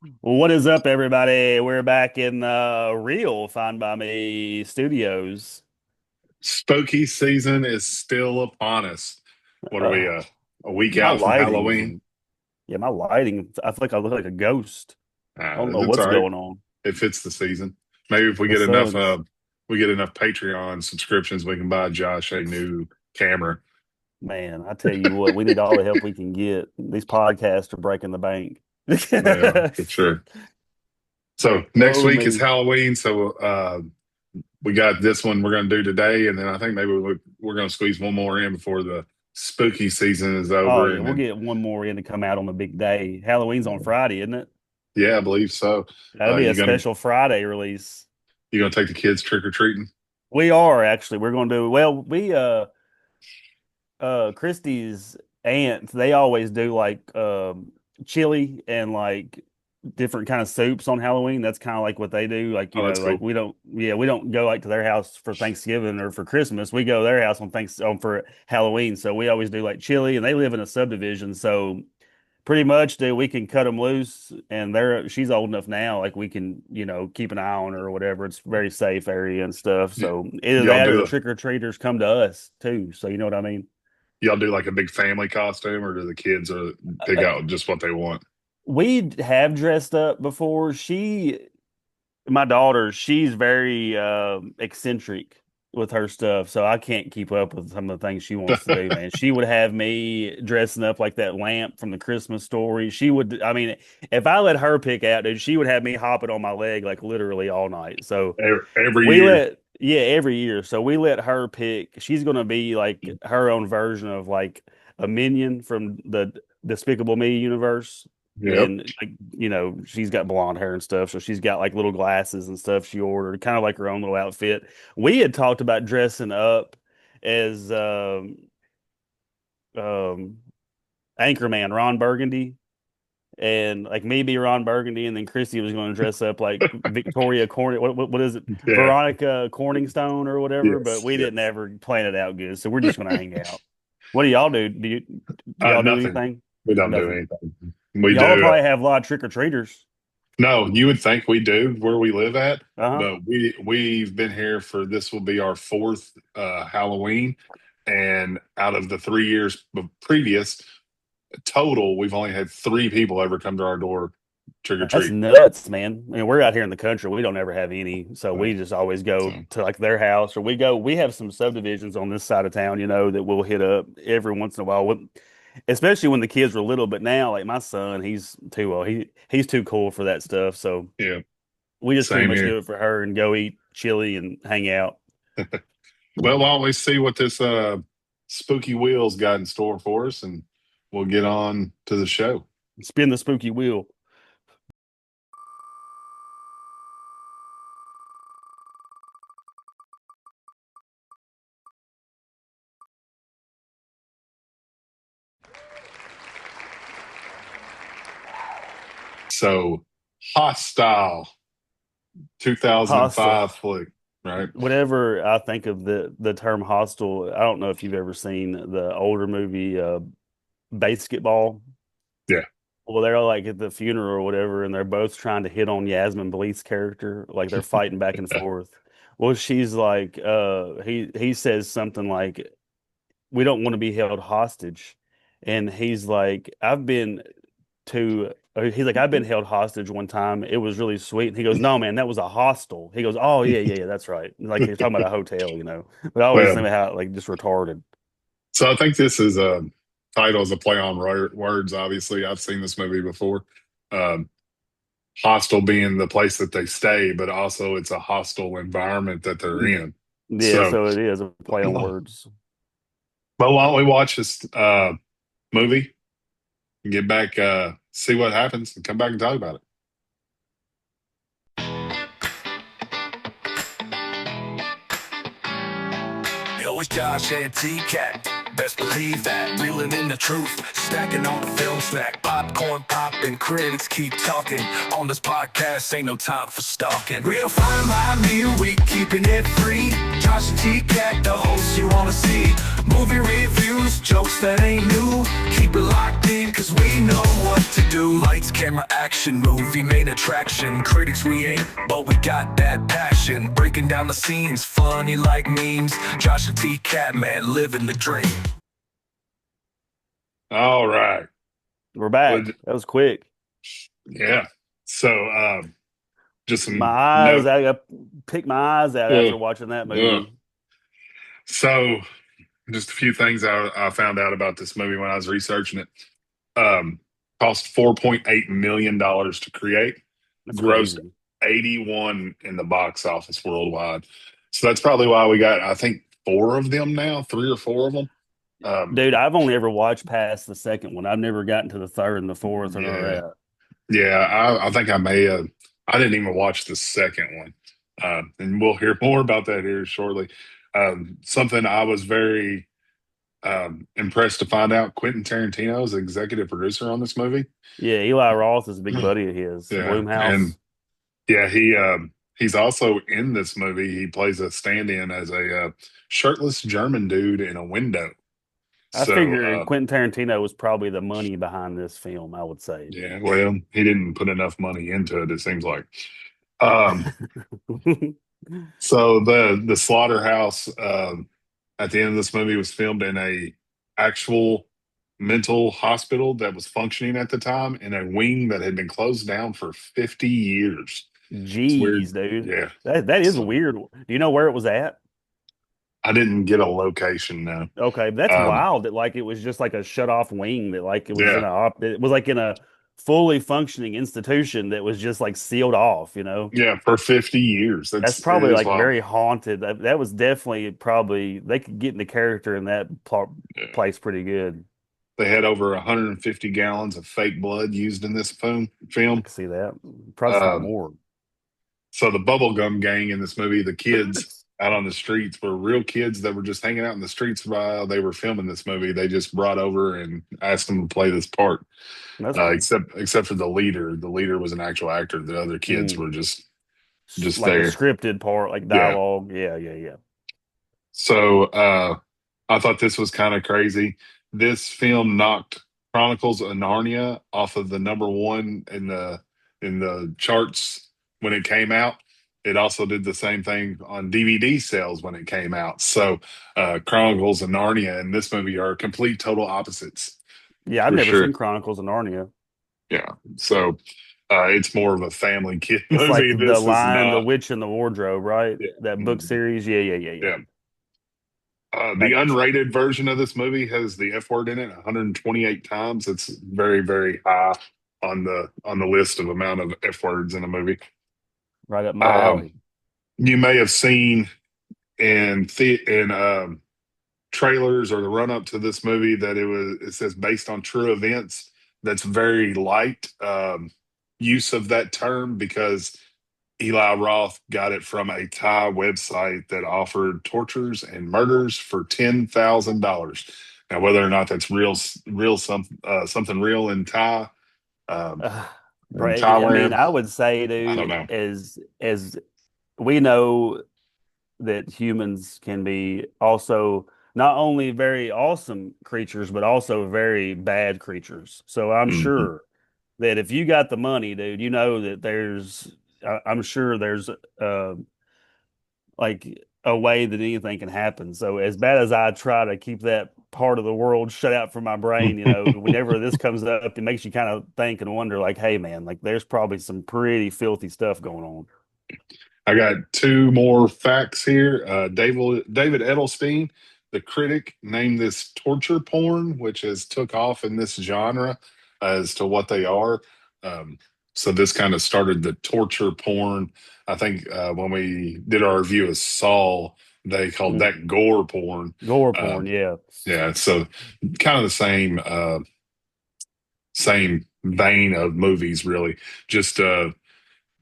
Well, what is up, everybody? We're back in the real Find by Me studios. Spooky season is still upon us. What are we, Uh, a week my out from lighting, Halloween? man. Yeah, my lighting. I feel like I look like a ghost. I don't know It's what's all right. going on. It fits the season. Maybe if The sun's, we get enough Patreon subscriptions, we can buy Josh a new camera. man, I tell you what, we need all the help we can get. These podcasts are breaking the bank. Yeah, for sure. So next Oh, week is me. Halloween. So we got this one we're going to do today, and then I think maybe we're going to squeeze one more in before the spooky season is Oh, over, yeah, and we'll then get one more in to come out on the big day. Halloween's on Friday, isn't it? yeah, I believe so. That'll be a You special Friday release. gonna take the kids trick or treating? We are actually. We're going to do well. Christy's aunts, they always do like chili and like different kind of soups on Halloween. That's kind of like what they do. Like, Oh, that's like cool. we don't go like to their house for Thanksgiving or for Christmas. We go to their house on for Halloween. So we always do like chili, and they live in a subdivision. So pretty much, dude, we can cut them loose, and she's old enough now, like we can, keep an eye on her or whatever. It's very safe area and stuff. Y- So either y'all that or the do a trick or treaters come to us too. So you know what I mean? y'all do like a big family costume, or do the kids pick out just what they want? We have dressed up before. My daughter, she's very eccentric with her stuff, so I can't keep up with some of the things she wants to do, man. She would have me dressing up like that lamp from the Christmas story. She would, I mean, if I let her pick out, dude, she would have me hopping on my leg like literally all night. So Every year. yeah, every year. So we let her pick. She's gonna be like her own version of like a minion from the Despicable Me universe. Yep. And like, she's got blonde hair and stuff, so she's got like little glasses and stuff she ordered, kind of like her own little outfit. We had talked about dressing up as um Anchorman Ron Burgundy, and like maybe Ron Burgundy, and then Christy was going to dress up like Victoria Corning. What is it, Yeah. Veronica Corningstone or whatever? But Yes. we didn't Yes. ever plan it out good, so we're just going to hang out. What do y'all do? Do y'all do Nothing. anything? We don't do Nothing. anything. We Y'all will do. probably have a lot of trick or treaters. No, you would think we do where we live at, Uh-huh. but we've been here for this will be our fourth Halloween, and out of the 3 years previous total, we've only had three people ever come to our door trick or That's treat. nuts, man. I mean, we're out here in the country. We don't ever have any, so So, we just always so go to like their house, or we have some subdivisions on this side of town, that we'll hit up every once in a while. Especially when the kids were little, but now like my son, he's too old. He's too cool for that stuff. So yeah, we just pretty same much here. do it for her and go eat chili and hang out. Well, why don't we see what this spooky wheels got in store for us, and we'll get on to the show. Spin the spooky wheel. So, Hostile Hostel. 2005 flick, right? Whenever I think of the term hostel, I don't know if you've ever seen the older movie Basketball. Yeah. Well, they're like at the funeral or whatever, and they're both trying to hit on Yasmin Bleeth's character, like they're fighting back and forth. Well, she's like, he says something like, "We don't want to be held hostage," and he's like, he's like, "I've been held hostage one time. It was really sweet." And he goes, "No, man, that was a hostel." He goes, "Oh yeah, yeah, yeah, that's right." Like he's talking about a hotel. But I always Well, think how like just retarded. so I think this is a title is a play on words. Obviously, I've seen this movie before. Um, Hostel being the place that they stay, but also it's a hostile environment that they're in. Yeah, So, so it is a play on but words. why don't we watch this movie and get back, see what happens, and come back and talk about it? Yo, it's Josh and T-Cat. Best believe that. Reeling in the truth. Stacking on the film stack. Popcorn popping. Critics keep talking. On this podcast, ain't no time for stalking. Real fine line meal week. Keeping it free. Josh and T-Cat, the hosts you wanna see. Movie reviews, jokes that ain't new. Keep it locked in, cause we know what to do. Lights, camera, action, movie main attraction. Critics we ain't, but we got that passion. Breaking down the scenes, funny like memes. Josh and T Cat, man, living the dream. All right. We're Well, back. That was quick. yeah. So, just My some eyes, note. I got picked my eyes out Uh, after watching that uh. movie. So, just a few things I found out about this movie when I was researching it. Um, Cost $4.8 million to create, That's grossed crazy. 81 in the box office worldwide. So that's probably why we got, I think, four of them now, three or four of them. Um, Dude, I've only ever watched past the second one. I've never gotten to the third and the fourth or none of yeah, that. yeah. I think I may have. I didn't even watch the second one, and we'll hear more about that here shortly. Something I was very impressed to find out: Quentin Tarantino is executive producer on this movie. Yeah, Eli Roth is a big buddy of his. Yeah, and Bloomhouse. yeah, he's also in this movie. He plays a stand-in as a shirtless German dude in a window. I So figure Quentin Tarantino was probably the money behind this film, I would say. yeah, well, he didn't put enough money into it. It seems like. Um, so the slaughterhouse at the end of this movie was filmed in a actual mental hospital that was functioning at the time in a wing that had been closed down for 50 years. It's Jeez, weird. dude. Yeah. That is a So weird. Do you know where it was at? I didn't get a location now. Okay, that's Um, wild that like it was just like a shut off wing that like it was in yeah. a it was like in a fully functioning institution that was just like sealed off, you know? Yeah, for 50 years. That's It probably is like wild. very haunted. That was definitely probably they could get into character in that Yeah. place pretty good. They had over 150 gallons of fake blood used in this I film. can see that. Probably some Um, more. so the bubblegum gang in this movie, the kids out on the streets were real kids that were just hanging out in the streets while they were filming this movie. They just brought over and asked them to play this part. That's cool. Except for the leader. The leader was an actual actor. The other kids Mm. were just Like a there. scripted part, like Yeah. dialogue. Yeah, yeah, yeah. So I thought this was kind of crazy. This film knocked Chronicles of Narnia off of the number one in the charts when it came out. It also did the same thing on DVD sales when it came out. So Chronicles of Narnia and this movie are complete total opposites Yeah, I've for never sure. seen Chronicles of Narnia. Yeah. So it's more of a family kid It's like movie. The This is Lion, the not. Witch, and the Wardrobe, right? Yeah. That book Mhm. series. Yeah, yeah, yeah, yeah. Yeah. I The got you. unrated version of this movie has the F word in it 128 times. It's very, very high on the list of amount of F words in a movie. Right up my Um, alley. you may have seen in trailers or the run up to this movie that it says based on true events. That's very light use of that term because Eli Roth got it from a Thai website that offered tortures and murders for $10,000. Now, whether or not that's something real um, Uh, in I mean, Thailand, I would say, I don't dude, know. as we know that humans can be also not only very awesome creatures, but also very bad creatures. So I'm Mhm. sure that if you got the money, dude, you know that I'm sure there's like a way that anything can happen. So as bad as I try to keep that part of the world shut out from my brain, you know, whenever this comes up, it makes you kind of think and wonder, like, hey, man, like there's probably some pretty filthy stuff going on. I got two more facts here. David Edelstein, the critic, named this torture porn, which has took off in this genre as to what they are. Um, so this kind of started the torture porn. I think when we did our review of Saul, they called Mm. that gore porn. Gore porn, Um, yeah. yeah, so kind of the same vein of movies, really. Just a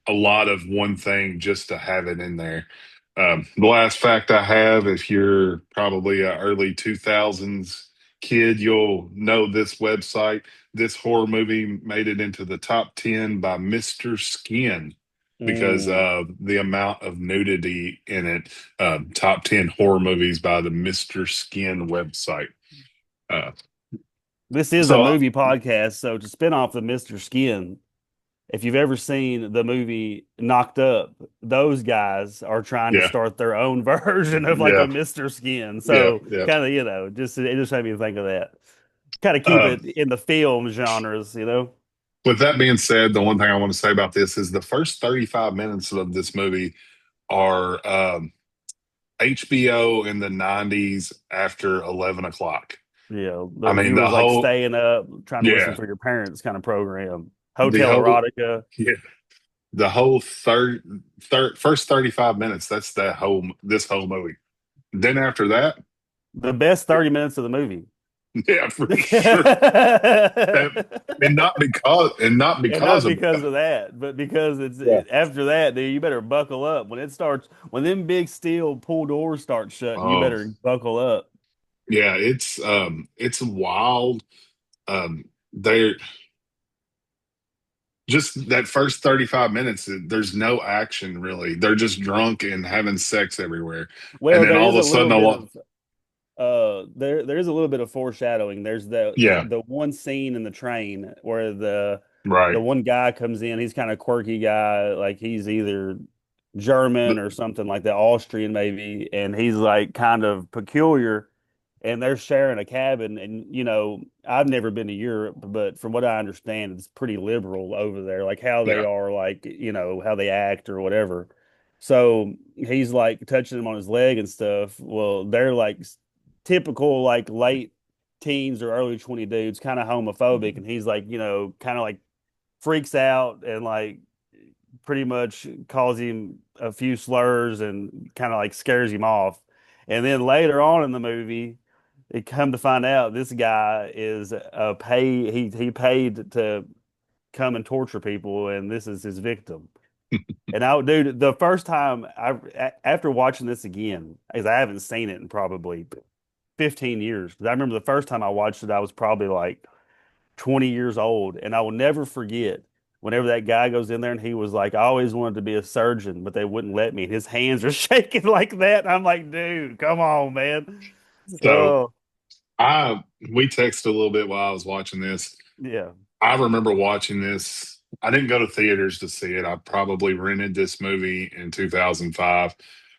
lot of one thing just to have it in there. The last fact I have, if you're probably a early 2000s kid, you'll know this website. This horror movie made it into the top 10 by Mr. Skin. because Mm. the amount of nudity in it. Top 10 horror movies by the Mr. Skin website. Uh, This is a so movie podcast, so to spin off the Mr. Skin, if you've ever seen the movie Knocked Up, those guys are trying to yeah, start their own version of like yeah, a Mr. Skin. yeah, So yeah. kind of, just it just made me think of that. Kind of keep Um, it in the film genres. with that being said, the one thing I want to say about this is the first 35 minutes of this movie are HBO in the 90s after 11 o'clock. I If mean, you the was like whole, staying up trying to listen yeah, for your parents kind of program, the Hotel whole, Erotica, yeah, the whole first 35 minutes, that's this whole movie. Then after that, the best 30 minutes of the movie. yeah, for sure. And, And and not because not of because of that, but because yeah. after that, dude, you better buckle up. When them big steel pull doors start shutting, you Oh, better buckle up. yeah, it's wild. They're just that first 35 minutes, there's no action really. They're just drunk and having sex everywhere. And Well, then there all is of a a little sudden, a bit lot, of there is a little bit of foreshadowing. There's yeah, the one scene in the train where the right. one guy comes in. He's kind of quirky guy, like he's either German The- or something like that, Austrian maybe, and he's like kind of peculiar. And they're sharing a cabin, and I've never been to Europe, but from what I understand, it's pretty liberal over there, like how they yeah, are, like how they act or whatever. So he's like touching him on his leg and stuff. Well, they're like typical like late teens or early 20 dudes, kind of homophobic, and he's like, kind of like freaks out and like pretty much calls him a few slurs and kind of like scares him off. And then later on in the movie, it come to find out this guy is a pay he paid to come and torture people, and this is his victim. And dude, the first time after watching this again, because I haven't seen it in probably 15 years. 'Cause I remember the first time I watched it, I was probably like 20 years old. And I will never forget whenever that guy goes in there and he was like, I always wanted to be a surgeon, but they wouldn't let me. And his hands are shaking like that. And I'm like, dude, come on, man. so Oh, I we texted a little bit while I was watching this. yeah. I remember watching this. I didn't go to theaters to see it. I probably rented this movie in 2005,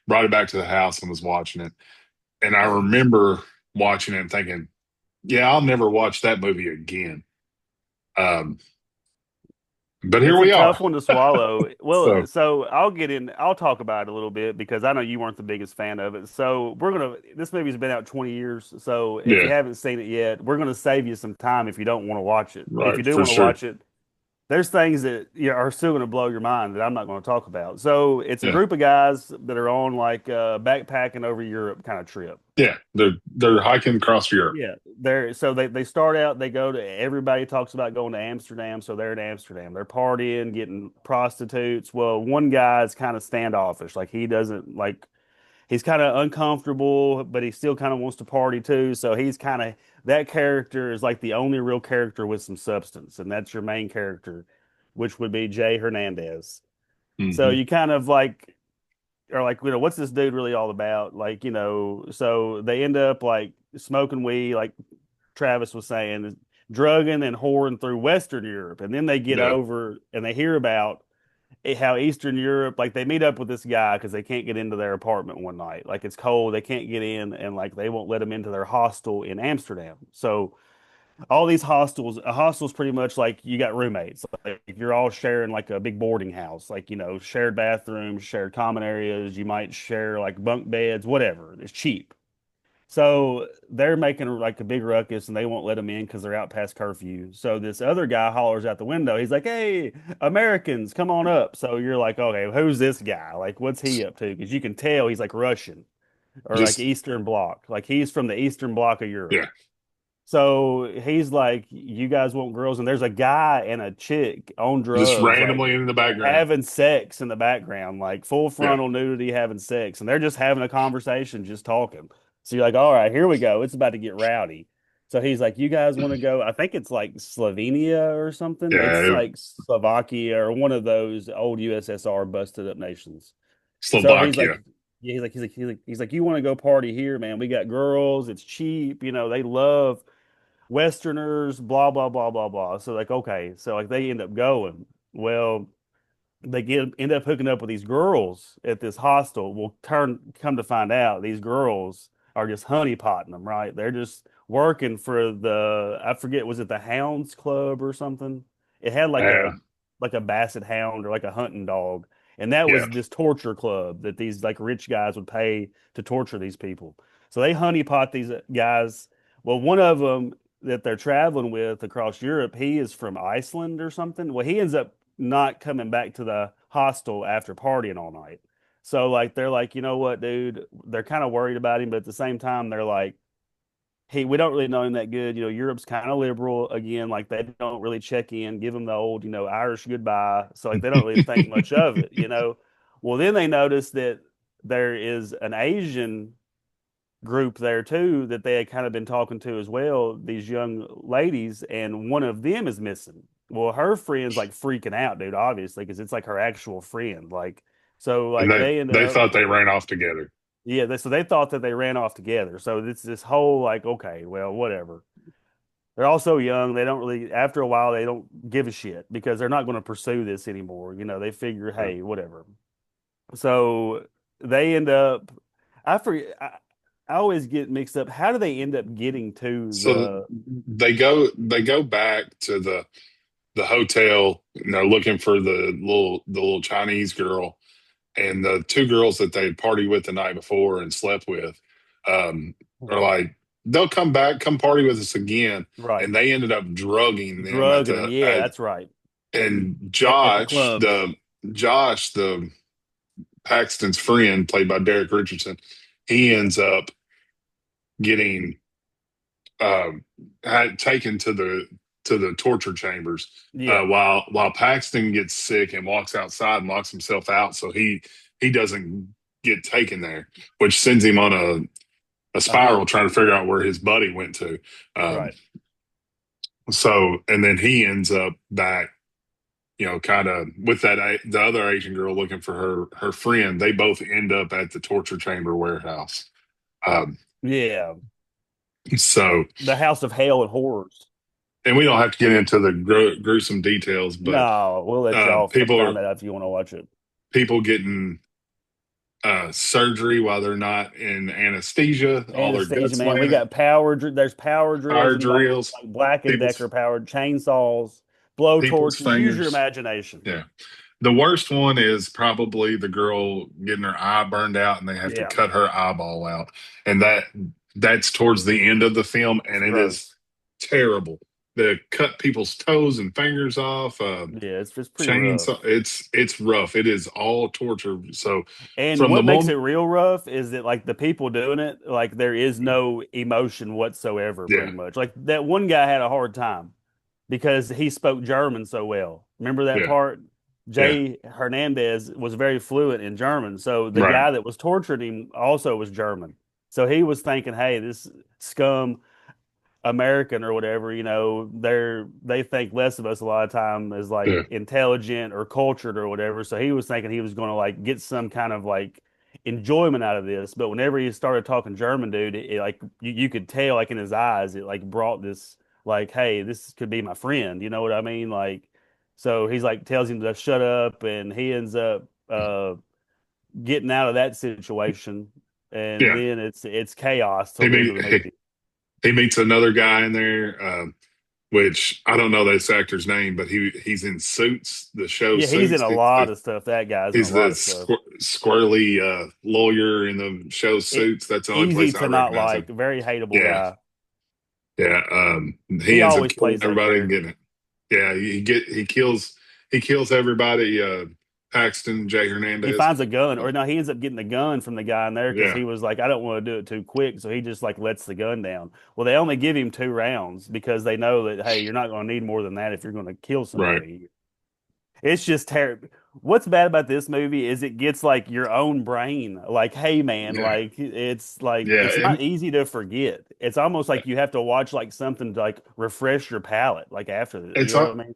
brought it back to the house and was watching it. And I remember watching it and thinking, yeah, I'll never watch that movie again. Um, but here It's a we tough are. one to swallow. Well, So, so I'll talk about it a little bit because I know you weren't the biggest fan of it. So this movie's been out 20 years. So if you yeah, haven't seen it yet, we're gonna save you some time if you don't want to watch it. If you right, do for want to sure. watch it, there's things that are still going to blow your mind that I'm not going to talk about. So it's a Yeah, group of guys that are on like a backpacking over Europe kind of trip. yeah. They're hiking across Europe. Yeah, they start out. They go to everybody talks about going to Amsterdam, so they're in Amsterdam. They're partying, getting prostitutes. Well, one guy is kind of standoffish, like he doesn't like he's kind of uncomfortable, but he still kind of wants to party too. So he's kind of that character is like the only real character with some substance, and that's your main character, which would be Jay Hernandez. So Hmm. you kind of like are like, what's this dude really all about? Like, so they end up like smoking weed, like Travis was saying, drugging and whoring through Western Europe, and then they get Yeah, over and they hear about how Eastern Europe, like they meet up with this guy because they can't get into their apartment one night. Like it's cold, they can't get in, and like they won't let them into their hostel in Amsterdam. So all these hostels, a hostel's pretty much like you got roommates. Like you're all sharing like a big boarding house, like shared bathrooms, shared common areas. You might share like bunk beds, whatever. It's cheap. So they're making like a big ruckus and they won't let them in because they're out past curfew. So this other guy hollers out the window. He's like, "Hey, Americans, come on up." So you're like, "Okay, who's this guy? Like, what's he up to?" Because you can tell he's like Russian or like just Eastern Bloc. Like he's from the Eastern Bloc of Europe. yeah, So he's like, "You guys want girls?" And there's a guy and a chick on just drugs, like randomly in the background. having sex in the background, like full Yeah, frontal nudity, having sex, and they're just having a conversation, just talking. So you're like, "All right, here we go. It's about to get rowdy." So he's like, you guys want to go? I think it's like Slovenia or something. It's Yeah, like Slovakia or one of those old USSR busted up nations. So he's like, Slovakia. yeah, he's like, you want to go party here, man? We got girls. It's cheap. They love Westerners. Blah blah blah blah blah. So like, okay, so like they end up going. Well, they end up hooking up with these girls at this hostel. Will come to find out these girls are just honeypotting them, right? They're just working for the I forget, was it the Hounds Club or something? It had Yeah, like a basset hound or like a hunting dog. And that yeah, was this torture club that these like rich guys would pay to torture these people. So they honeypot these guys. Well, one of them that they're traveling with across Europe, he is from Iceland or something. Well, he ends up not coming back to the hostel after partying all night. So like they're like, you know what, dude? They're kind of worried about him, but at the same time, they're like, hey, we don't really know him that good. Europe's kind of liberal again. Like they don't really check in, give him the old, Irish goodbye. So like they don't really think much of it. Well, then they notice that there is an Asian group there too that they had kind of been talking to as well, these young ladies, and one of them is missing. Well, her friend's like freaking out, dude, obviously, because it's like her actual friend. Like, so and like they they end they up, thought they ran off together. yeah, so they thought that they ran off together. So it's this whole like, okay, well, whatever. They're also young. They don't really, after a while, they don't give a shit because they're not going to pursue this anymore. They figure, Yeah. hey, whatever. So they end up, I forget, I always get mixed up. How do they end up getting to So the, they go back to the hotel, looking for the little Chinese girl, and the two girls that they had partied with the night before and slept with, um, are like, they'll come back, come party with us again, right, and they ended up drugging them drugging them? Yeah, that's right. and At the club. Josh, the Paxton's friend, played by Derek Richardson, he ends up getting um, taken to the torture chambers, Yeah. while Paxton gets sick and walks outside and locks himself out, so he doesn't get taken there, which sends him on a A hunt. spiral trying to figure out where his buddy went to. Um, Right. and then he ends up back, kind of with the other Asian girl looking for her friend. They both end up at the torture chamber warehouse. Um, Yeah. so, The House of Hell and Horrors. and we don't have to get into the gruesome details, but No, we'll let uh, y'all people find that out if you want to watch it. people getting surgery while they're not in anesthesia, all their Anesthesia, guts man. We laying out, got there's power drills fire involved, drills, like Black and Decker people's powered chainsaws, blow people's torches. Use your fingers. imagination. Yeah. The worst one is probably the girl getting her eye burned out and they have to Yeah. cut her eyeball out. And that's towards the end of the film, It's and it is gross. terrible. They cut people's toes and fingers off, Yeah, it's just pretty rough. chainsaw. It's rough. It is all torture. So And from the what makes it moment, real rough is that like the people doing it, like there is no emotion whatsoever, pretty yeah, much. Like that one guy had a hard time because he spoke German so well. Remember that yeah, part? yeah, Jay Hernandez was very fluent in German. So the right, guy that was torturing him also was German. So he was thinking, hey, this scum American or whatever, they think less of us a lot of time as like yeah, intelligent or cultured or whatever. So he was thinking he was going to like get some kind of like enjoyment out of this. But whenever he started talking German, dude, like you could tell like in his eyes, it like brought this like, hey, this could be my friend. You know what I mean? Like, so he's like tells him to shut up, and he ends up getting out of that situation, and yeah. then it's chaos till He the end of meet, the he, movie. he meets another guy in there, which I don't know this actor's name, but he's in Suits, the show Yeah, he's in Suits. a lot of stuff. That guy's in a He's the lot of stuff. squirrely lawyer in the show It Suits. That's the only easy place I to not recognize like. him. Very hateable Yeah, guy. yeah. He He ends up always killing plays that everybody and character. getting it. Yeah, he kills everybody. Paxton, Jay He Hernandez. finds a gun, Uh, or no, he ends up getting the gun from the guy in there because yeah, he was like, I don't want to do it too quick, so he just like lets the gun down. Well, they only give him 2 rounds because they know that hey, you're not going to need more than that if you're going to kill right. somebody. It's just terrible. What's bad about this movie is it gets like your own brain. Like, hey man, Yeah, like yeah, it's not and easy to forget. It's almost like you have to watch like something to like refresh your palate, like after it. You it's know what I mean?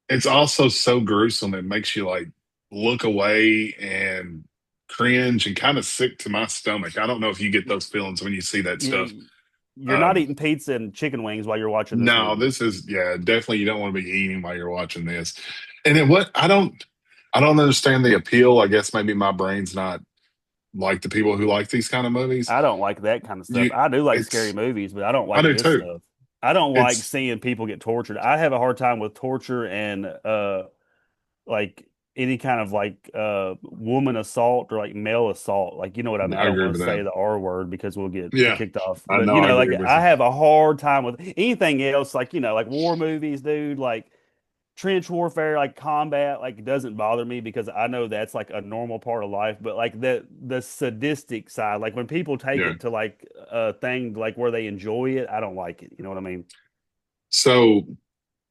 it's also so gruesome. It makes you like look away and cringe and kind of sick to my stomach. I don't know if you get those feelings when you see that stuff. You you're not Um, eating pizza and chicken wings while you're watching this no, movie. this is yeah, definitely you don't want to be eating while you're watching this. And it what I don't understand the appeal. I guess maybe my brain's not like the people who like these kind of movies. I don't like that kind of stuff. You I do like scary it's movies, but I don't I like do this too. stuff. I don't like It's seeing people get tortured. I have a hard time with torture and like any kind of like woman assault or like male assault. Like you know what I mean? I I don't agree want to with that. say the R word because we'll get Yeah, kicked off. I But know you I know, like agree with I you. have a hard time with anything else, like like war movies, dude, like trench warfare, like combat, like it doesn't bother me because I know that's like a normal part of life. But like the sadistic side, like when people take Yeah. it to like a thing like where they enjoy it, I don't like it. You know what I mean? So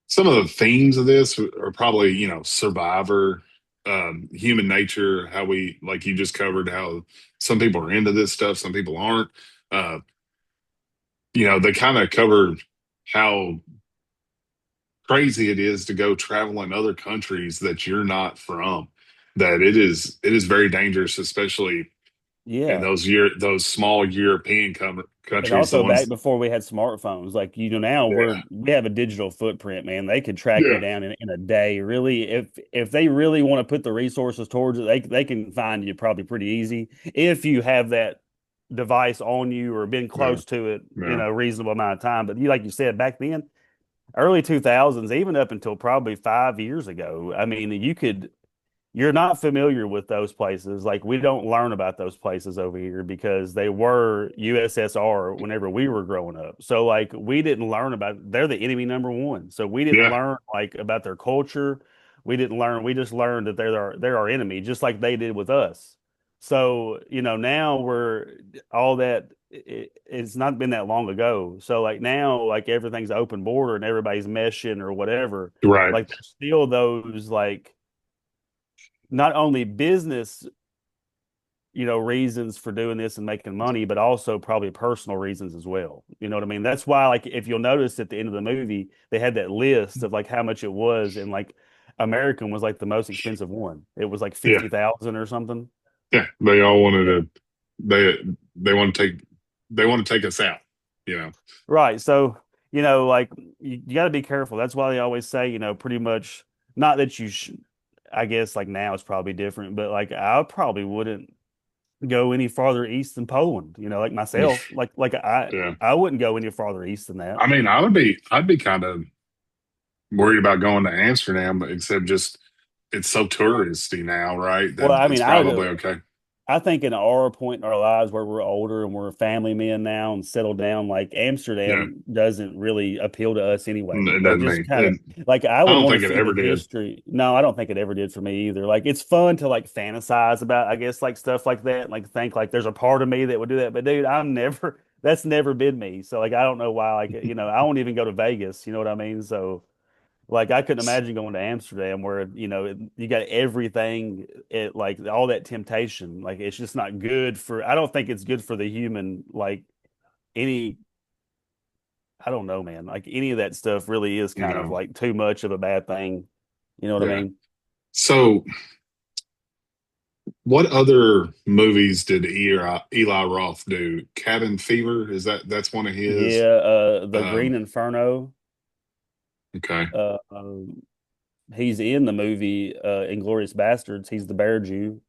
some of the themes of this are probably, survivor, human nature, how we, like you just covered, how some people are into this stuff, some people aren't. Uh, they kind of cover how crazy it is to go travel in other countries that you're not from. That it is very dangerous, especially in Yeah. those small European And countries, the also back ones. before we had smartphones, like now Yeah, we have a digital footprint, man. They could track you yeah, down in a day. Really, if they really want to put the resources towards it, they can find you probably pretty easy if you have that device on you or been yeah, close to it in yeah, a reasonable amount of time. But like you said, back then, early 2000s, even up until probably 5 years ago, I mean, you're not familiar with those places. Like we don't learn about those places over here because they were USSR whenever we were growing up. So like we didn't learn about they're the enemy number one. So we didn't yeah, learn like about their culture. We didn't learn. We just learned that they're our enemy, just like they did with us. So now we're all that. It's not been that long ago. So like now, like everything's open border and everybody's meshing or whatever. right. Like there's still those like not only business, reasons for doing this and making money, but also probably personal reasons as well. You know what I mean? That's why, like, if you'll notice at the end of the movie, they had that list of like how much it was, and like American was like the most expensive one. It was like Yeah, 50,000 or something. yeah. They all wanted Yeah. to. They want to take. They want to take us out. You know. Right. So, like you got to be careful. That's why they always say, pretty much not that you should, I guess like now it's probably different, but like I probably wouldn't go any farther east than Poland. Like myself, like I Yeah. I wouldn't go any farther east than that. I mean, I'd be kind of worried about going to Amsterdam, but except just it's so touristy now, right? Well, That I it's mean, probably okay. I think in our point in our lives where we're older and we're family men now and settled down, like Yeah. Amsterdam doesn't really appeal to us anyway. It Like doesn't just mean kind of it, like I I would don't want to think it see the ever did. history. No, I don't think it ever did for me either. Like it's fun to like fantasize about, I guess, like stuff like that, and like think like there's a part of me that would do that. But dude, I'm never that's never been me. So like I don't know why like I won't even go to Vegas, you know what I mean? So like I couldn't imagine going to Amsterdam where you got everything, like all that temptation. Like it's just not good for. I don't think it's good for the human. Like any, I don't know, man. Like any of that stuff really is kind of No. like too much of a bad thing. You know what I Yeah. mean? So, what other movies did Eli Roth do? Cabin Fever, is that's one of Yeah. his? The Um, Green Inferno. okay, Uh, he's in the movie Inglorious Bastards. He's the Bear Jew.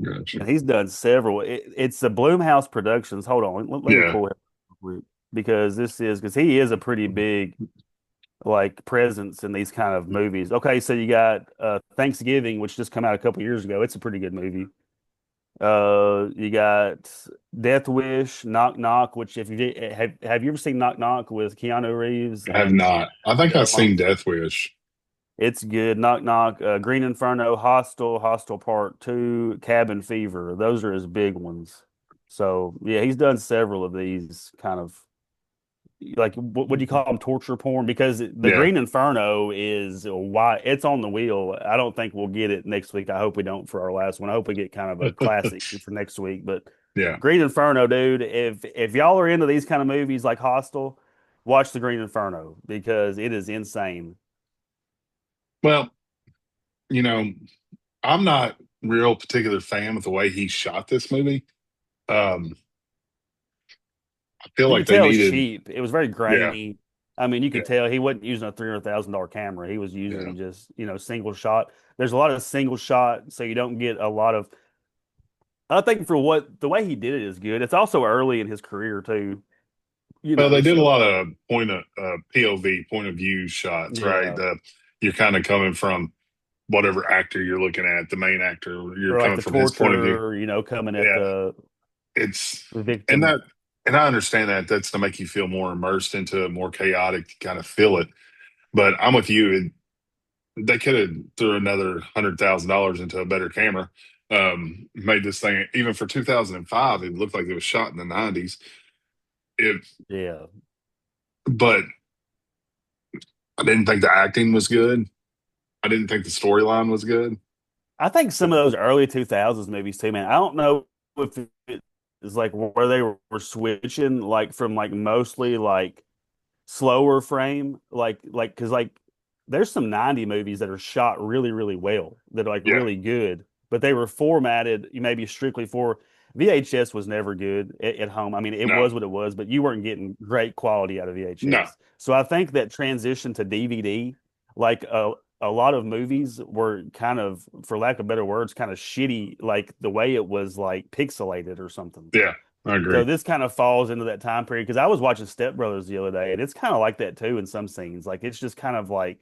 gotcha. And he's done several. It's the Bloomhouse Productions. Hold on, let me Yeah, pull it up real quick because he is a pretty big like presence in these kind of movies. Okay, so you got Thanksgiving, which just come out a couple years ago. It's a pretty good movie. You got Death Wish, Knock Knock, which if you did, have you ever seen Knock Knock with Keanu Reeves I have and not. I think I've Charles seen Bronson? Death Wish. It's good. Knock Knock, Green Inferno, Hostel, Hostel Part Two, Cabin Fever. Those are his big ones. So yeah, he's done several of these kind of. like what do you call them, torture porn? Because the Yeah. Green Inferno is why it's on the wheel. I don't think we'll get it next week. I hope we don't for our last one. I hope we get kind of a classic for next week. But Yeah. Green Inferno, dude, if y'all are into these kind of movies like Hostel, watch the Green Inferno because it is insane. Well, you know, I'm not real particular fan with the way he shot this movie. I feel You like could they tell it was needed, cheap. It was very yeah, grainy. I mean, you yeah, could tell he wasn't using a $300,000 camera. He was yeah. using just, single shot. There's a lot of single shot, so you don't get a lot of. I think for what the way he did it is good. It's also early in his career too, Well, they did a so lot of POV, point of view shots, right? yeah. You're kind of coming from whatever actor you're looking at, the main actor, you're Or like coming the from his point of view. torture, coming at Yeah, the it's and victim. that and I understand that that's to make you feel more immersed into it, more chaotic, to kind of feel it. But I'm with you. They could have threw another $100,000 into a better camera. Made this thing even for 2005. It looked like it was shot in the 90s. It, Yeah. but I didn't think the acting was good. I didn't think the storyline was good. I think some of those early 2000s movies too, man. I don't know if it is like where they were switching like from like mostly like slower frame like because like there's some 90 movies that are shot really really well that are like Yeah, really good but they were formatted maybe strictly for VHS was never good at home. I mean it no, was what it was but you weren't getting great quality out of no, VHS, so I think that transition to DVD, like a lot of movies were kind of, for lack of better words, kind of shitty, like the way it was like pixelated or something. yeah, I So agree. this kind of falls into that time period because I was watching Step Brothers the other day, and it's kind of like that too in some scenes. Like it's just kind of like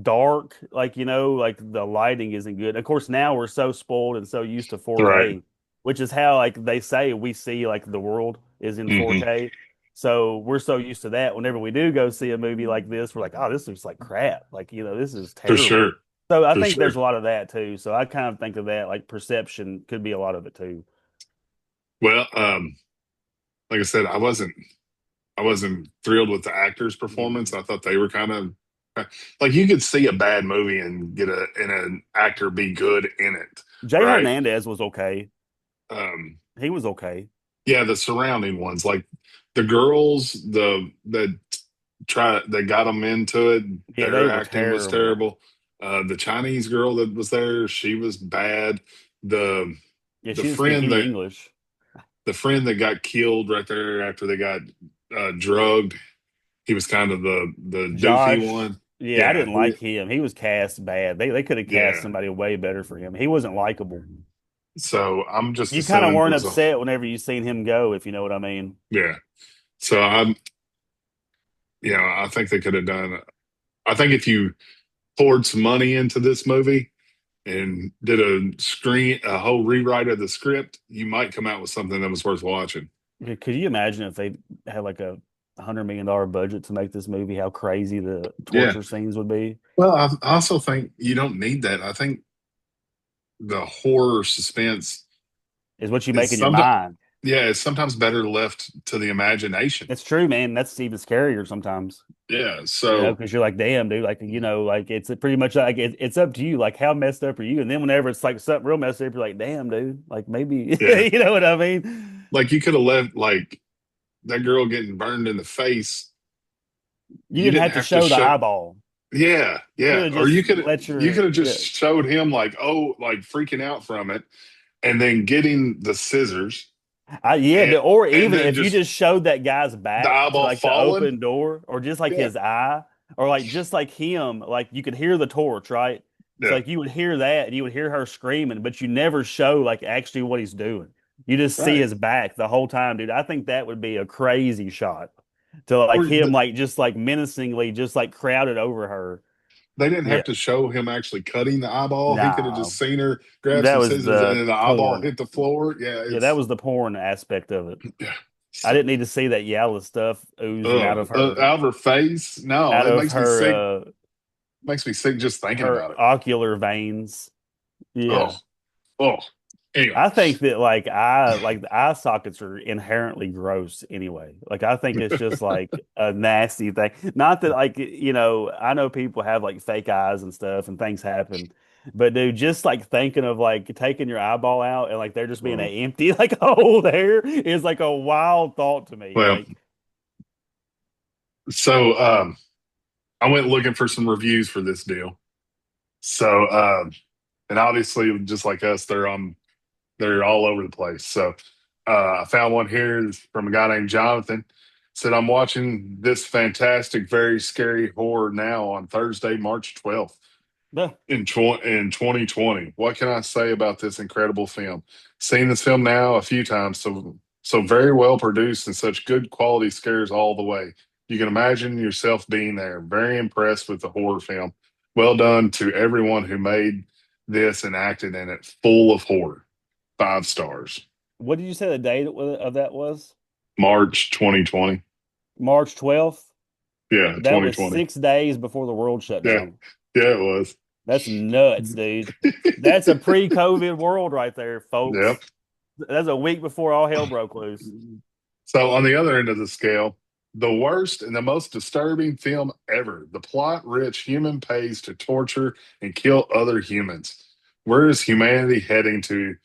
dark, like like the lighting isn't good. Of course, now we're so spoiled and so used to Right. 4K, which is how like they say we see like the world is in Hmm. 4K. So we're so used to that. Whenever we do go see a movie like this, we're like, oh, this looks like crap. Like this is For terrible. sure. So I For think sure. there's a lot of that too. So I kind of think of that like perception could be a lot of it too. Well, like I said, I wasn't thrilled with the actor's performance. Mhm. I thought they were kind of like you could see a bad movie and get an actor be good in it, Jay right? Hernandez was okay. Um, He was okay. yeah, the surrounding ones, like the girls, that got them into it, Yeah, they their were acting was terrible. terrible. The Chinese girl that was there, she was bad. The Yeah, the she didn't speak friend any that English. the friend that got killed right there after they got drugged, he was kind of the doofy Josh, one. yeah, I Yeah, didn't like him. He was cast bad. They could have cast yeah. somebody way better for him. He wasn't likable. So I'm just You kind of assuming it weren't was a upset whenever you seen him go, if you know what I mean. yeah. So I think they could have done. I think if you poured some money into this movie and did a whole rewrite of the script, you might come out with something that was worth watching. Could you imagine if they had like a $100 million budget to make this movie, how crazy the Yeah. torture scenes would be? Well, I also think you don't need that. I think the horror suspense Is what you make is in your sometimes, mind. yeah, it's sometimes better left to the imagination. It's true, man. That's even scarier sometimes. Yeah. So Because you're like, damn, dude, like, like it's pretty much like it's up to you. Like, how messed up are you? And then whenever it's like something real messed up, you're like, damn, dude, like maybe, yeah, you know what I mean? like you could have left like that girl getting burned in the face. You You didn't didn't have to have to show the show. eyeball. Yeah, You could yeah. have Or just let you could your, have just yeah, showed him like, oh, like freaking out from it, and then getting the scissors yeah, and or and even then if you just just showed that guy's the back to eyeball like the falling. open door, or just like Yeah, his eye, or like just like him, like you could hear the torch, right? So yeah. like you would hear that, and you would hear her screaming, but you never show like actually what he's doing. You just see Right. his back the whole time, dude. I think that would be a crazy shot to like Or him, like just like menacingly, just like crowded over her. they didn't Yeah, have to show him actually cutting the eyeball. He could have nah, just seen her grab that some was scissors and the then the eyeball porn. hit the floor. Yeah, Yeah, that it's was the porn aspect of it. yeah. I So, didn't need to see that yellow stuff oozing out of her face. No, out it of makes me sick. her Makes me sick just thinking her about it. ocular veins. Oh, Yeah. oh. Anyway, I think that like the eye sockets are inherently gross anyway. Like I think it's just like a nasty thing. Not that like I know people have like fake eyes and stuff and things happen. But dude, just like thinking of like taking your eyeball out and like there just being an uh, empty like hole there is like a wild thought to me. well, Like so I went looking for some reviews for this deal. So and obviously, just like us, they're all over the place. So I found one here from a guy named Jonathan. Said I'm watching this fantastic, very scary horror now on Thursday, March 12th the in 2020. What can I say about this incredible film? Seen this film now a few times, so very well produced and such good quality scares all the way. You can imagine yourself being there. Very impressed with the horror film. Well done to everyone who made this and acted in it. Full of horror. 5 stars. what did you say the date of that was? March 2020. March 12th? Yeah, That was 2020. 6 days before the world shut Yeah, down. yeah, it was. That's nuts, dude. That's a pre-COVID world right there, Yep. folks. That's a week before all hell broke loose. So on the other end of the scale, the worst and the most disturbing film ever. The plot-rich human pays to torture and kill other humans. Where is humanity heading to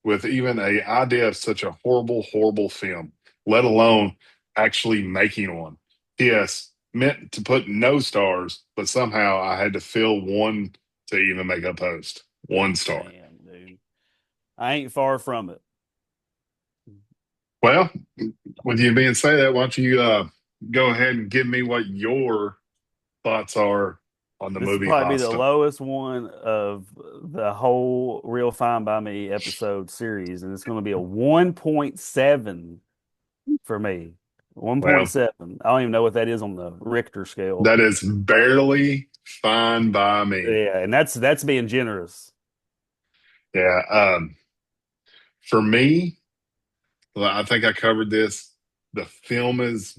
with even a idea of such a horrible, horrible film, let alone actually making one? Yes, meant to put no stars, but somehow I had to fill one to even make a post. 1 star. Damn, dude. I ain't far from it. Well, with you being say that, why don't you go ahead and give me what your thoughts are on the This will movie probably be the Hostel? lowest one of the whole Real Fine by Me episode series, and it's going to be a 1.7 for me. Well, 1.7. I don't even know what that is on the Richter scale. that is barely fine by me. Yeah, and that's being generous. Yeah. For me, well, I think I covered this. The film is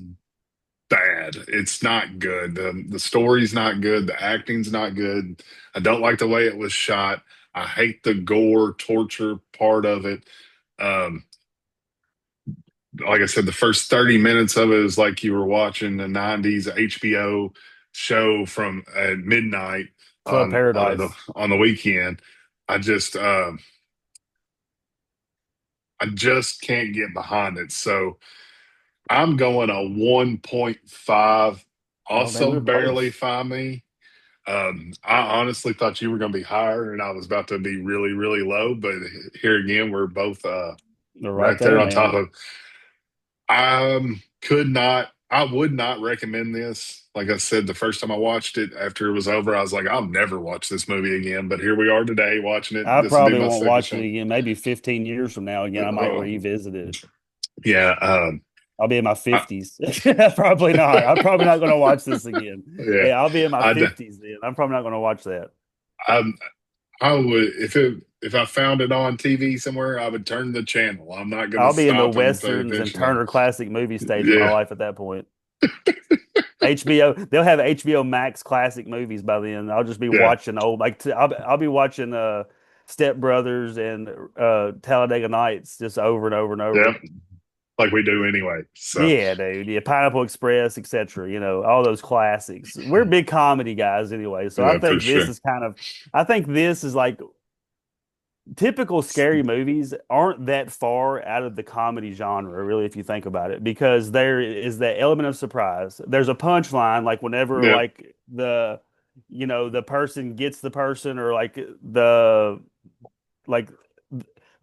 bad. It's not good. The story's not good. The acting's not good. I don't like the way it was shot. I hate the gore, torture part of it. Um, like I said, the first 30 minutes of it is like you were watching a 90s HBO show from at midnight Club Paradise. on the weekend. I just I just can't get behind it. So I'm going a 1.5, Oh man, also we're barely close. find me. I honestly thought you were going to be higher and I was about to be really, really low, but here again, we're both They're right right there, there on top man. of. I would not recommend this. Like I said, the first time I watched it after it was over, I was like, I'll never watch this movie again. But here we are today watching it. I This will be probably my won't second watch it show. again. Maybe 15 years from now again, I might Uh, revisit it. yeah. I'll be in my I, 50s. Probably not. I'm probably not going to watch this again. yeah. Yeah, I'll be in my I, 50s then. I'm probably not going to watch that. I, I would, if I found it on TV somewhere, I would turn the channel. I'm not going to I'll be in the stop and pay Westerns and attention to it. Turner Classic Movie stage of my Yeah. life at that point. HBO, they'll have HBO Max classic movies by then. I'll just be Yeah. watching old I'll be watching Step Brothers and Talladega Nights just over and over and over. Yep. Like we do anyway. So, Yeah, dude. Yeah, Pineapple Express, etc. All those classics. We're big comedy guys anyway, so I yeah, for think this sure. is I think this is like typical scary movies aren't that far out of the comedy genre, really, if you think about it, because there is that element of surprise. There's a punchline, like whenever Yep. like the person gets the person or like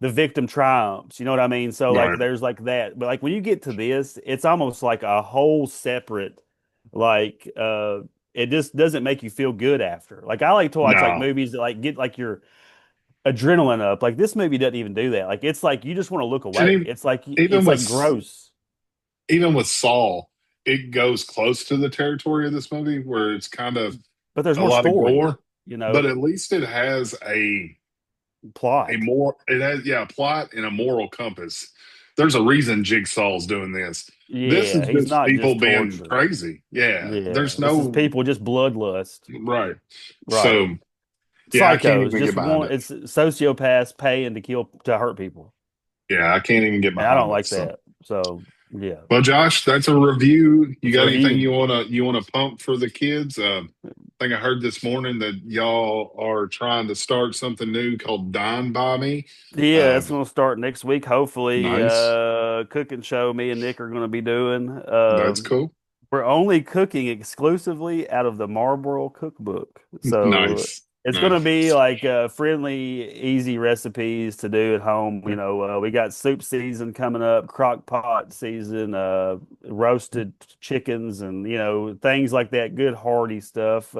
the victim triumphs. You know what I mean? So like Right. there's like that. But like when you get to this, it's almost like a whole separate like it just doesn't make you feel good after. Like I like to watch like No. movies that like get like your adrenaline up. Like this movie doesn't even do that. Like it's like you just want to look And away. It's like even it's with like gross. even with Saul, it goes close to the territory of this movie where it's kind of But there's a more lot of story, gore, you but know, at least it has a plot. more it has a plot and a moral compass. There's a reason Jigsaw's doing this. This Yeah, is he's just not people just being torture. crazy. Yeah. Yeah, There's this is no people just bloodlust. right. Right. So Yeah, I can't Psychos, even get just behind one. it. It's sociopaths paying to kill to hurt people, Yeah, I can't even get and I don't behind it. like So, that. So yeah, well, Josh, that's a review. You it's a got anything review. you wanna pump for the kids? I think I heard this morning that y'all are trying to start something new called Dine by Me. Yeah, Uh, it's going to start next week. Hopefully, nice. cooking show me and Nick are going to be doing. That's cool. We're only cooking exclusively out of the Marlboro cookbook. So Nice. it's going to Nice. be like friendly, easy recipes to do at home. We got soup season coming up, crock pot season, roasted chickens and, things like that, good hearty stuff.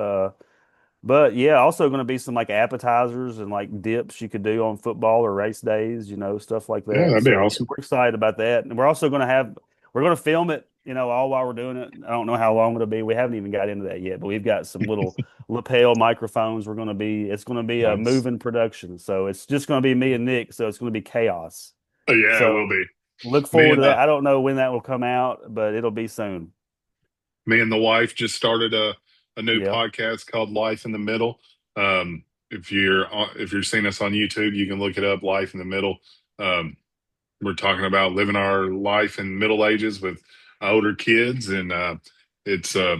But yeah, also going to be some like appetizers and like dips you could do on football or race days, stuff like Yeah, that. that'd be So yeah, awesome. we're excited about that. And we're going to film it, all while we're doing it. I don't know how long it'll be. We haven't even got into that yet, but we've got some little lapel microphones. It's going to be a Nice. moving production. So it's just going to be me and Nick. So it's going to be chaos. Oh, yeah, it will So be. look Me forward to and that. I don't know when that will come out, but it'll be soon. me and the wife just started a new Yeah. podcast called Life in the Middle. If you're seeing us on YouTube, you can look it up, Life in the Middle. Um, we're talking about living our life in middle ages with older kids, and it's uh,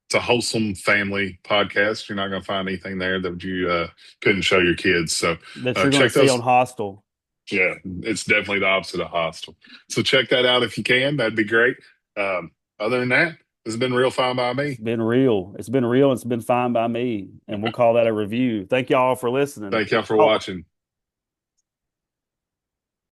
it's a wholesome family podcast. You're not going to find anything there that you couldn't show your kids. So That you're going to check see on those. Hostel. Yeah, it's definitely the opposite of Hostile. So check that out if you can. That'd be great. Other than that, this has been real fine by It's me. been real. It's been real. It's been fine by me. And we'll call that a review. Thank y'all for listening. Thank y'all for Oh, watching.